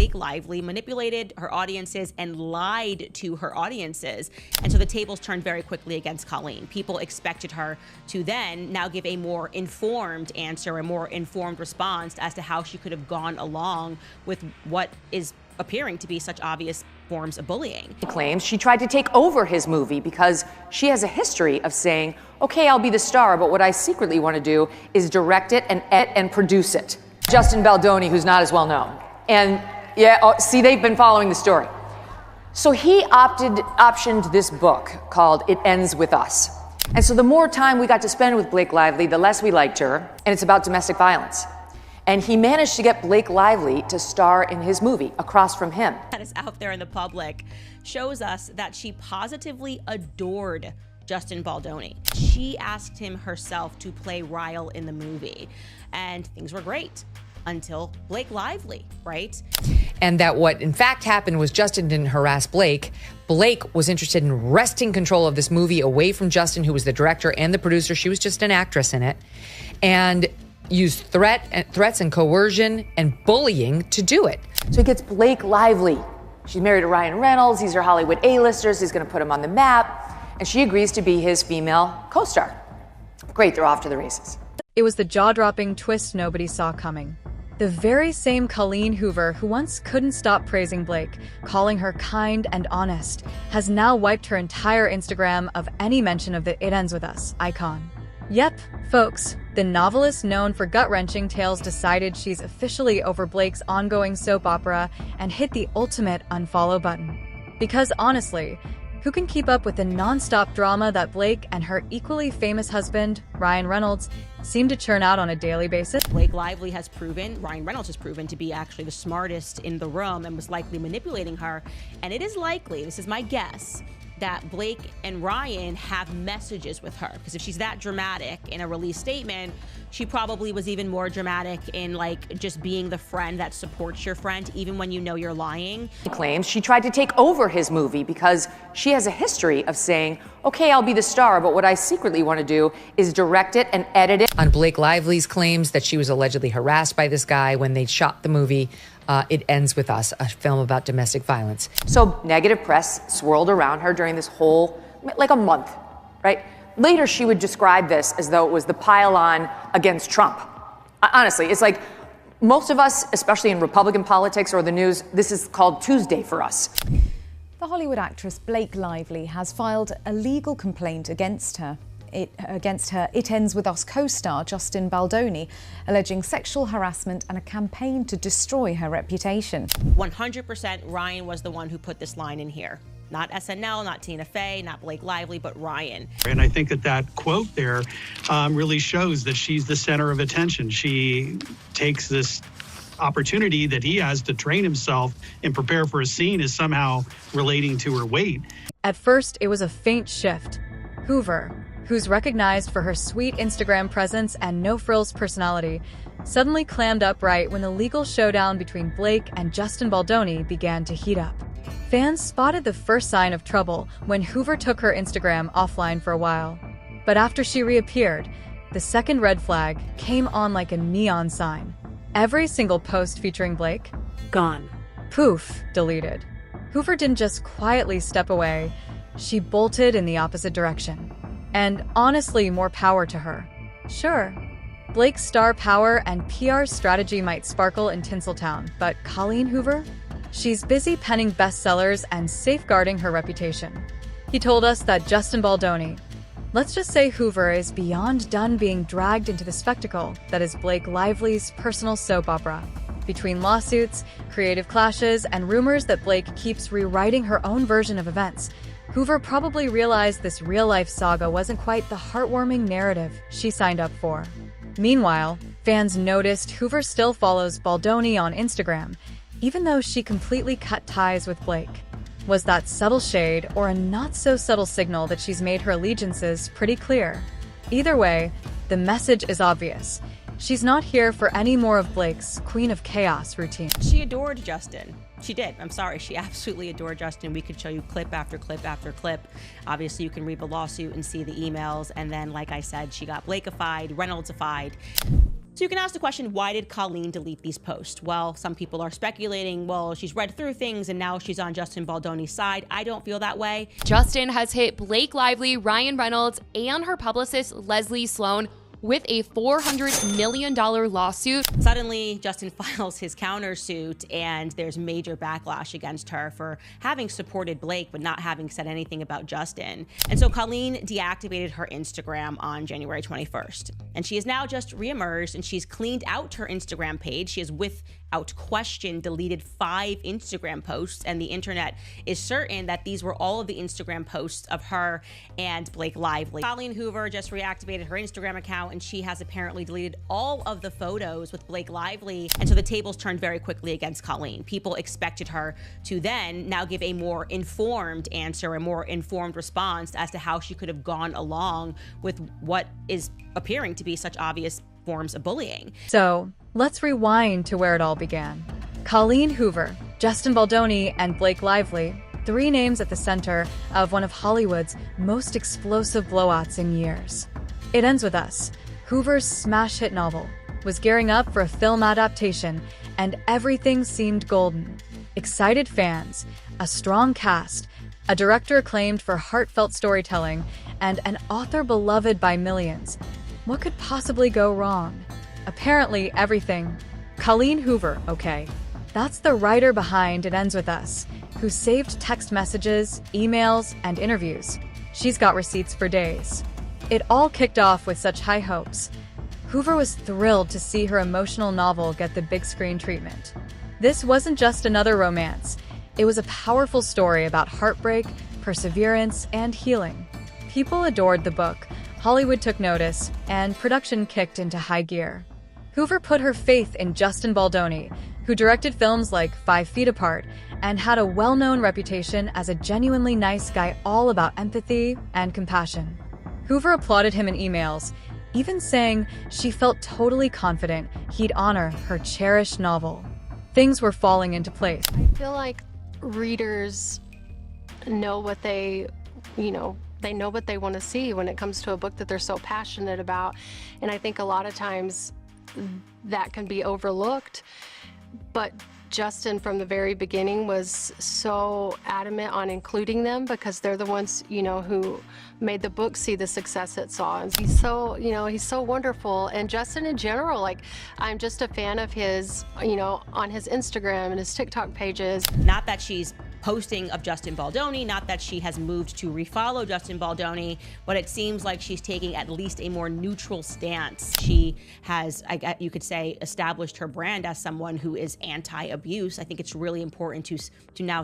Blake Lively manipulated her audiences and lied to her audiences. And so the tables turned very quickly against Colleen. People expected her to then now give a more informed answer, a more informed response as to how she could have gone along with what is appearing to be such obvious forms of bullying. He claims she tried to take over his movie because she has a history of saying, okay, I'll be the star, but what I secretly want to do is direct it and edit and produce it. Justin Baldoni, who's not as well known. And yeah, see, they've been following the story. So he optioned this book called It Ends With Us. And so the more time we got to spend with Blake Lively, the less we liked her, and it's about domestic violence. And he managed to get Blake Lively to star in his movie, across from him. That is out there in the public shows us that she positively adored Justin Baldoni. She asked him herself to play Ryle in the movie, and things were great until Blake Lively, right? And that what in fact happened was Justin didn't harass Blake. Blake was interested in wresting control of this movie away from Justin, who was the director and the producer. She was just an actress in it. And used threats and coercion and bullying to do it. So he gets Blake Lively. She's married to Ryan Reynolds. These are Hollywood A-listers. He's going to put him on the map. And she agrees to be his female co-star. Great, they're off to the races. It was the jaw-dropping twist nobody saw coming. The very same Colleen Hoover who once couldn't stop praising Blake, calling her kind and honest, has now wiped her entire Instagram of any mention of the It Ends With Us icon. Yep, folks, the novelist known for gut-wrenching tales decided she's officially over Blake's ongoing soap opera and hit the ultimate unfollow button. Because honestly, who can keep up with the non-stop drama that Blake and her equally famous husband, Ryan Reynolds, seem to churn out on a daily basis? Blake Lively has proven, Ryan Reynolds has proven to be actually the smartest in the room and was likely manipulating her. And it is likely, this is my guess, that Blake and Ryan have messages with her. Because if she's that dramatic in a release statement, she probably was even more dramatic in like just being the friend that supports your friend, even when you know you're lying. He claims she tried to take over his movie because she has a history of saying, okay, I'll be the star, but what I secretly want to do is direct it and edit it. On Blake Lively's claims that she was allegedly harassed by this guy when they shot the movie, It Ends With Us, a film about domestic violence. So negative press swirled around her during this whole, like a month, right? Later, she would describe this as though it was the pile-on against Trump. Honestly, it's like most of us, especially in Republican politics or the news, this is called Tuesday for us. The Hollywood actress Blake Lively has filed a legal complaint against her. It Ends With Us co-star Justin Baldoni, alleging sexual harassment and a campaign to destroy her reputation. 100% Ryan was the one who put this line in here. Not SNL, not Tina Fey, not Blake Lively, but Ryan. And I think that quote there really shows that she's the center of attention. She takes this opportunity that he has to train himself and prepare for a scene as somehow relating to her weight. At first, it was a faint shift. Hoover, who's recognized for her sweet Instagram presence and no-frills personality, suddenly clammed upright when the legal showdown between Blake and Justin Baldoni began to heat up. Fans spotted the first sign of trouble when Hoover took her Instagram offline for a while. But after she reappeared, the second red flag came on like a neon sign. Every single post featuring Blake, gone. Poof, deleted. Hoover didn't just quietly step away, she bolted in the opposite direction. And honestly, more power to her. Sure, Blake's star power and PR strategy might sparkle in Tinseltown, but Colleen Hoover? She's busy penning bestsellers and safeguarding her reputation. He told us that Justin Baldoni, let's just say Hoover, is beyond done being dragged into the spectacle that is Blake Lively's personal soap opera. Between lawsuits, creative clashes, and rumors that Blake keeps rewriting her own version of events, Hoover probably realized this real-life saga wasn't quite the heartwarming narrative she signed up for. Meanwhile, fans noticed Hoover still follows Baldoni on Instagram, even though she completely cut ties with Blake. Was that subtle shade or a not-so-subtle signal that she's made her allegiances pretty clear? Either way, the message is obvious. She's not here for any more of Blake's Queen of Chaos routine. She adored Justin. She did. I'm sorry. She absolutely adored Justin. We could show you clip after clip after clip. Obviously, you can read the lawsuit and see the emails. And then, like I said, she got Blakeified, Reynolds-ified. So you can ask the question, why did Colleen delete these posts? Well, some people are speculating, well, she's read through things and now she's on Justin Baldoni's side. I don't feel that way. Justin has hit Blake Lively, Ryan Reynolds, and her publicist Leslie Sloan with a $400 million lawsuit. Suddenly, Justin files his countersuit, and there's major backlash against her for having supported Blake but not having said anything about Justin. And so Colleen deactivated her Instagram on January 21st. And she has now just reemerged, and she's cleaned out her Instagram page. She has, without question, deleted 5 Instagram posts, and the internet is certain that these were all of the Instagram posts of her and Blake Lively. Colleen Hoover just reactivated her Instagram account, and she has apparently deleted all of the photos with Blake Lively. And so the tables turned very quickly against Colleen. People expected her to then now give a more informed answer, a more informed response as to how she could have gone along with what is appearing to be such obvious forms of bullying. So, let's rewind to where it all began. Colleen Hoover, Justin Baldoni, and Blake Lively, 3 names at the center of one of Hollywood's most explosive blowouts in years. It Ends With Us, Hoover's smash hit novel, was gearing up for a film adaptation, and everything seemed golden. Excited fans, a strong cast, a director acclaimed for heartfelt storytelling, and an author beloved by millions. What could possibly go wrong? Apparently everything. Colleen Hoover, okay. That's the writer behind It Ends With Us, who saved text messages, emails, and interviews. She's got receipts for days. It all kicked off with such high hopes. Hoover was thrilled to see her emotional novel get the big screen treatment. This wasn't just another romance. It was a powerful story about heartbreak, perseverance, and healing. People adored the book, Hollywood took notice, and production kicked into high gear. Hoover put her faith in Justin Baldoni, who directed films like 5 Feet Apart and had a well-known reputation as a genuinely nice guy all about empathy and compassion. Hoover applauded him in emails, even saying she felt totally confident he'd honor her cherished novel. Things were falling into place. I feel like readers know what they know what they want to see when it comes to a book that they're so passionate about. And I think a lot of times that can be overlooked. But Justin, from the very beginning, was so adamant on including them because they're the ones, who made the book see the success it saw. And he's so, he's so wonderful. And Justin in general, I'm just a fan of his, on his Instagram and his TikTok pages. Not that she's posting of Justin Baldoni, not that she has moved to refollow Justin Baldoni, but it seems like she's taking at least a more neutral stance. She has, you could say, established her brand as someone who is anti-abuse. I think it's really important to now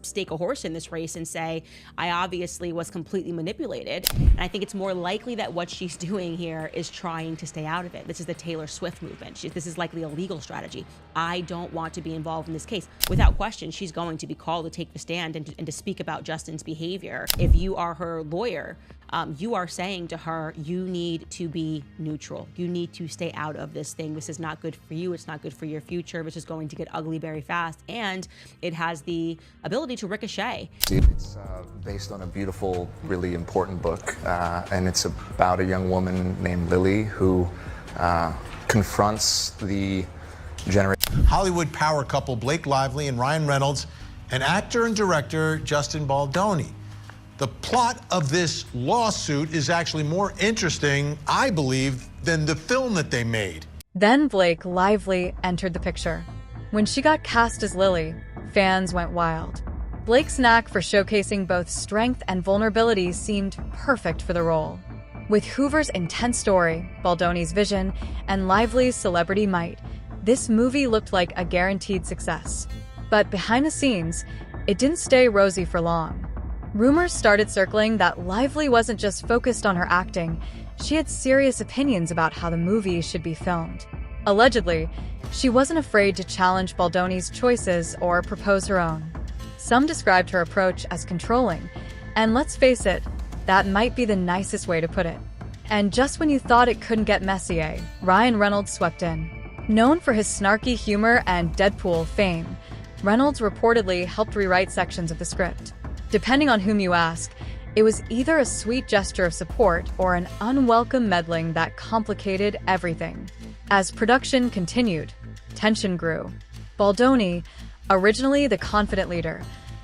stake a horse in this race and say, I obviously was completely manipulated. And I think it's more likely that what she's doing here is trying to stay out of it. This is the Taylor Swift movement. This is likely a legal strategy. I don't want to be involved in this case. Without question, she's going to be called to take the stand and to speak about Justin's behavior. If you are her lawyer, you are saying to her, you need to be neutral. You need to stay out of this thing. This is not good for you. It's not good for your future. This is going to get ugly very fast. And it has the ability to ricochet. It's based on a beautiful, really important book. And it's about a young woman named Lily who confronts the generation. Hollywood power couple Blake Lively and Ryan Reynolds, and actor and director Justin Baldoni. The plot of this lawsuit is actually more interesting, I believe, than the film that they made. Then Blake Lively entered the picture. When she got cast as Lily, fans went wild. Blake's knack for showcasing both strength and vulnerability seemed perfect for the role. With Hoover's intense story, Baldoni's vision, and Lively's celebrity might, this movie looked like a guaranteed success. But behind the scenes, it didn't stay rosy for long. Rumors started circling that Lively wasn't just focused on her acting, she had serious opinions about how the movie should be filmed. Allegedly, she wasn't afraid to challenge Baldoni's choices or propose her own. Some described her approach as controlling, and let's face it, that might be the nicest way to put it. And just when you thought it couldn't get messier, Ryan Reynolds swept in. Known for his snarky humor and Deadpool fame, Reynolds reportedly helped rewrite sections of the script. Depending on whom you ask, it was either a sweet gesture of support or an unwelcome meddling that complicated everything. As production continued, tension grew. Baldoni, originally the confident leader,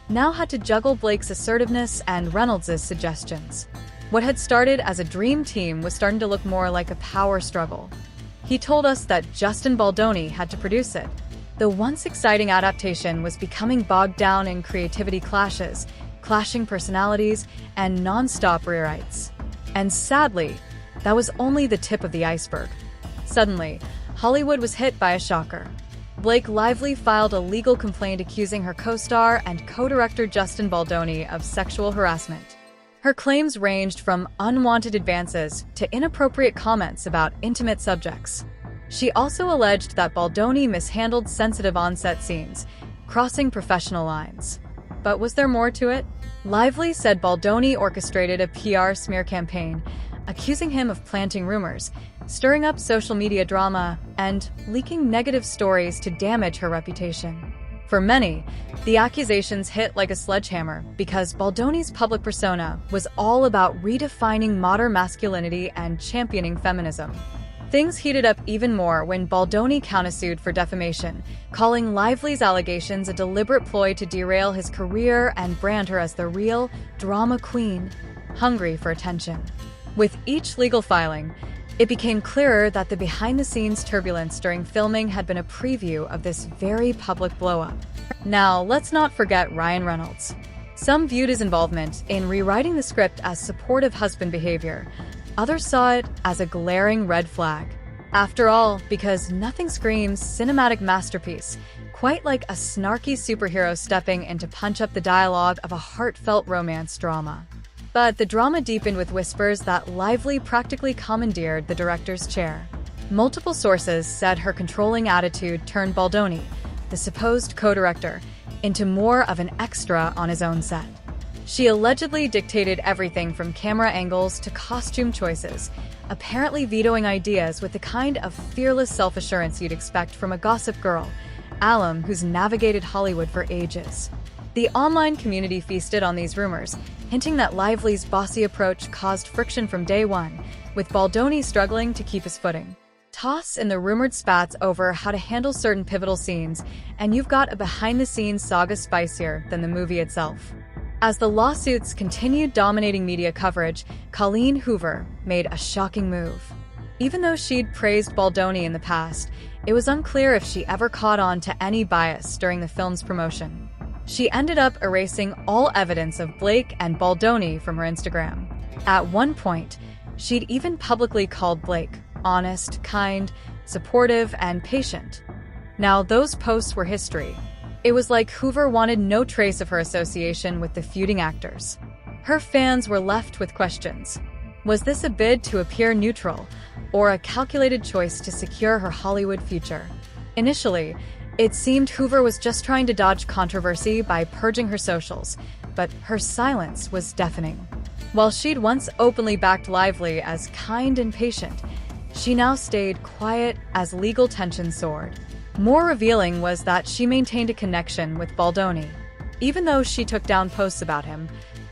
now had to juggle Blake's assertiveness and Reynolds' suggestions. What had started as a dream team was starting to look more like a power struggle. He told us that Justin Baldoni had to produce it. The once exciting adaptation was becoming bogged down in creativity clashes, clashing personalities, and non-stop rewrites. And sadly, that was only the tip of the iceberg. Suddenly, Hollywood was hit by a shocker. Blake Lively filed a legal complaint accusing her co-star and co-director Justin Baldoni of sexual harassment. Her claims ranged from unwanted advances to inappropriate comments about intimate subjects. She also alleged that Baldoni mishandled sensitive on-set scenes, crossing professional lines. But was there more to it? Lively said Baldoni orchestrated a PR smear campaign, accusing him of planting rumors, stirring up social media drama, and leaking negative stories to damage her reputation. For many, the accusations hit like a sledgehammer because Baldoni's public persona was all about redefining modern masculinity and championing feminism. Things heated up even more when Baldoni countersued for defamation, calling Lively's allegations a deliberate ploy to derail his career and brand her as the real drama queen, hungry for attention. With each legal filing, it became clearer that the behind-the-scenes turbulence during filming had been a preview of this very public blow-up. Now, let's not forget Ryan Reynolds. Some viewed his involvement in rewriting the script as supportive husband behavior. Others saw it as a glaring red flag. After all, because nothing screams cinematic masterpiece quite like a snarky superhero stepping in to punch up the dialogue of a heartfelt romance drama. But the drama deepened with whispers that Lively practically commandeered the director's chair. Multiple sources said her controlling attitude turned Baldoni, the supposed co-director, into more of an extra on his own set. She allegedly dictated everything from camera angles to costume choices, apparently vetoing ideas with the kind of fearless self-assurance you'd expect from a gossip girl, alum who's navigated Hollywood for ages. The online community feasted on these rumors, hinting that Lively's bossy approach caused friction from day one, with Baldoni struggling to keep his footing. Toss in the rumored spats over how to handle certain pivotal scenes, and you've got a behind-the-scenes saga spicier than the movie itself. As the lawsuits continued dominating media coverage, Colleen Hoover made a shocking move. Even though she'd praised Baldoni in the past, it was unclear if she ever caught on to any bias during the film's promotion. She ended up erasing all evidence of Blake and Baldoni from her Instagram. At one point, she'd even publicly called Blake honest, kind, supportive, and patient. Now, those posts were history. It was like Hoover wanted no trace of her association with the feuding actors. Her fans were left with questions. Was this a bid to appear neutral, or a calculated choice to secure her Hollywood future? Initially, it seemed Hoover was just trying to dodge controversy by purging her socials, but her silence was deafening. While she'd once openly backed Lively as kind and patient, she now stayed quiet as legal tension soared. More revealing was that she maintained a connection with Baldoni. Even though she took down posts about him,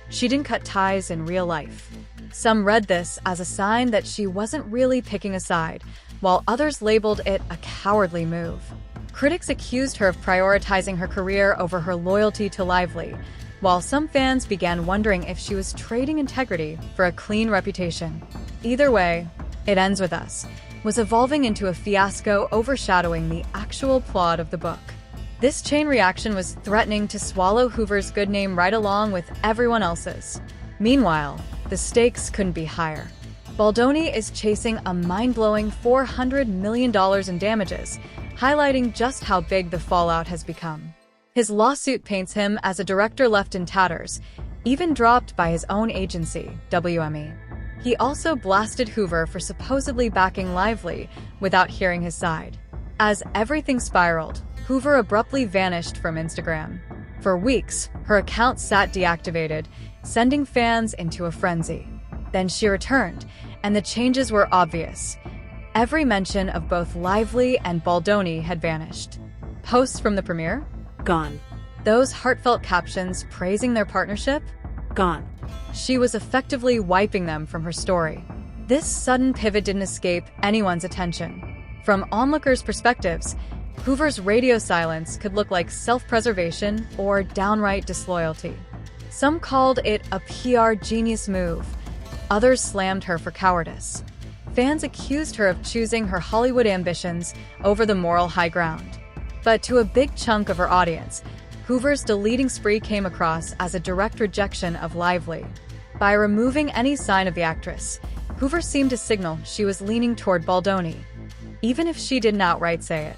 she didn't cut ties in real life. Some read this as a sign that she wasn't really picking a side, while others labeled it a cowardly move. Critics accused her of prioritizing her career over her loyalty to Lively, while some fans began wondering if she was trading integrity for a clean reputation. Either way, It Ends With Us was evolving into a fiasco overshadowing the actual plot of the book. This chain reaction was threatening to swallow Hoover's good name right along with everyone else's. Meanwhile, the stakes couldn't be higher. Baldoni is chasing a mind-blowing $400 million in damages, highlighting just how big the fallout has become. His lawsuit paints him as a director left in tatters, even dropped by his own agency, WME. He also blasted Hoover for supposedly backing Lively without hearing his side. As everything spiraled, Hoover abruptly vanished from Instagram. For weeks, her account sat deactivated, sending fans into a frenzy. Then she returned, and the changes were obvious. Every mention of both Lively and Baldoni had vanished. Posts from the premiere? Gone. Those heartfelt captions praising their partnership? Gone. She was effectively wiping them from her story. This sudden pivot didn't escape anyone's attention. From onlookers' perspectives, Hoover's radio silence could look like self-preservation or downright disloyalty. Some called it a PR genius move. Others slammed her for cowardice. Fans accused her of choosing her Hollywood ambitions over the moral high ground. But to a big chunk of her audience, Hoover's deleting spree came across as a direct rejection of Lively. By removing any sign of the actress, Hoover seemed to signal she was leaning toward Baldoni, even if she didn't outright say it.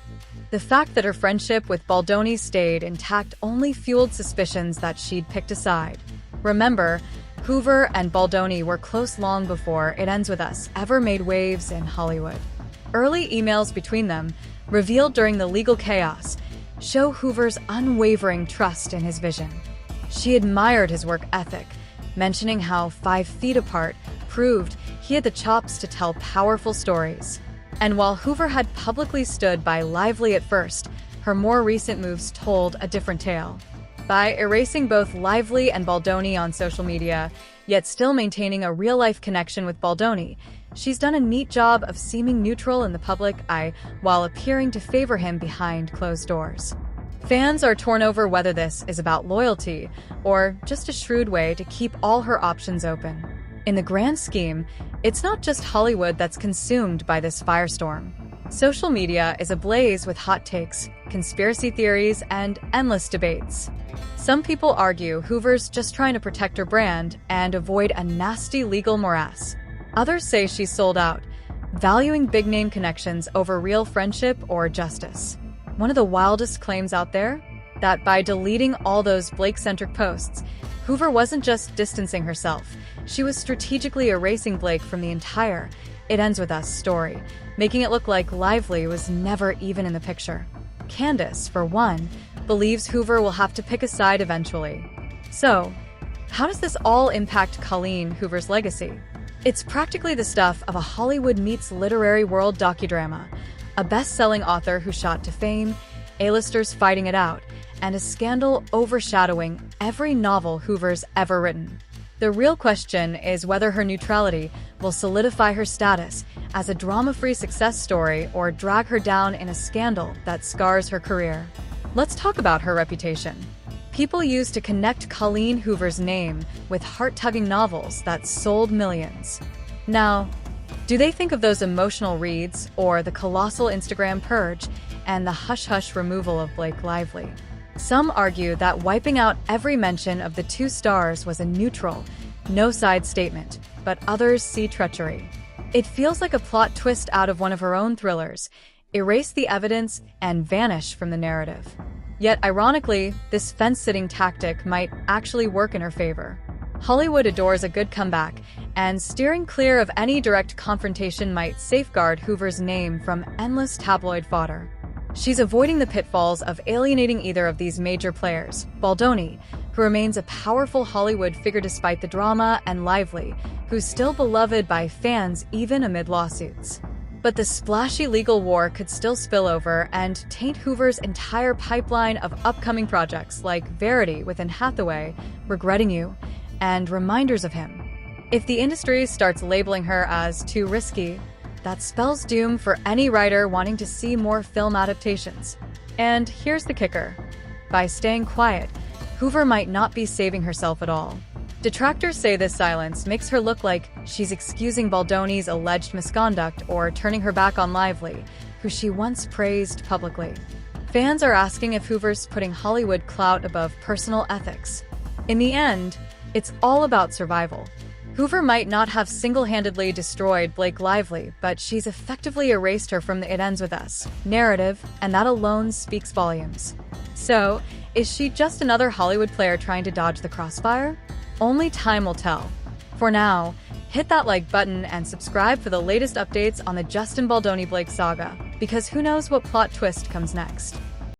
The fact that her friendship with Baldoni stayed intact only fueled suspicions that she'd picked a side. Remember, Hoover and Baldoni were close long before It Ends With Us ever made waves in Hollywood. Early emails between them, revealed during the legal chaos, show Hoover's unwavering trust in his vision. She admired his work ethic, mentioning how 5 feet apart proved he had the chops to tell powerful stories. And while Hoover had publicly stood by Lively at first, her more recent moves told a different tale. By erasing both Lively and Baldoni on social media, yet still maintaining a real-life connection with Baldoni, she's done a neat job of seeming neutral in the public eye while appearing to favor him behind closed doors. Fans are torn over whether this is about loyalty or just a shrewd way to keep all her options open. In the grand scheme, it's not just Hollywood that's consumed by this firestorm. Social media is ablaze with hot takes, conspiracy theories, and endless debates. Some people argue Hoover's just trying to protect her brand and avoid a nasty legal morass. Others say she's sold out, valuing big-name connections over real friendship or justice. One of the wildest claims out there? That by deleting all those Blake-centric posts, Hoover wasn't just distancing herself, she was strategically erasing Blake from the entire It Ends With Us story, making it look like Lively was never even in the picture. Candace, for one, believes Hoover will have to pick a side eventually. So, how does this all impact Colleen Hoover's legacy? It's practically the stuff of a Hollywood meets literary world docudrama, a best-selling author who shot to fame, A-listers fighting it out, and a scandal overshadowing every novel Hoover's ever written. The real question is whether her neutrality will solidify her status as a drama-free success story or drag her down in a scandal that scars her career. Let's talk about her reputation. People used to connect Colleen Hoover's name with heart-tugging novels that sold millions. Now, do they think of those emotional reads or the colossal Instagram purge and the hush-hush removal of Blake Lively? Some argue that wiping out every mention of the 2 stars was a neutral, no-side statement, but others see treachery. It feels like a plot twist out of one of her own thrillers, erase the evidence and vanish from the narrative. Yet, ironically, this fence-sitting tactic might actually work in her favor. Hollywood adores a good comeback, and steering clear of any direct confrontation might safeguard Hoover's name from endless tabloid fodder. She's avoiding the pitfalls of alienating either of these major players, Baldoni, who remains a powerful Hollywood figure despite the drama, and Lively, who's still beloved by fans even amid lawsuits. But the splashy legal war could still spill over and taint Hoover's entire pipeline of upcoming projects like Verity with Anne Hathaway, Regretting You, and Reminders of Him. If the industry starts labeling her as too risky, that spells doom for any writer wanting to see more film adaptations. And here's the kicker. By staying quiet, Hoover might not be saving herself at all. Detractors say this silence makes her look like she's excusing Baldoni's alleged misconduct or turning her back on Lively, who she once praised publicly. Fans are asking if Hoover's putting Hollywood clout above personal ethics. In the end, it's all about survival. Hoover might not have single-handedly destroyed Blake Lively, but she's effectively erased her from the It Ends With Us narrative, and that alone speaks volumes. So, is she just another Hollywood player trying to dodge the crossfire? Only time will tell. For now, hit that like button and subscribe for the latest updates on the Justin Baldoni Blake saga, because who knows what plot twist comes next.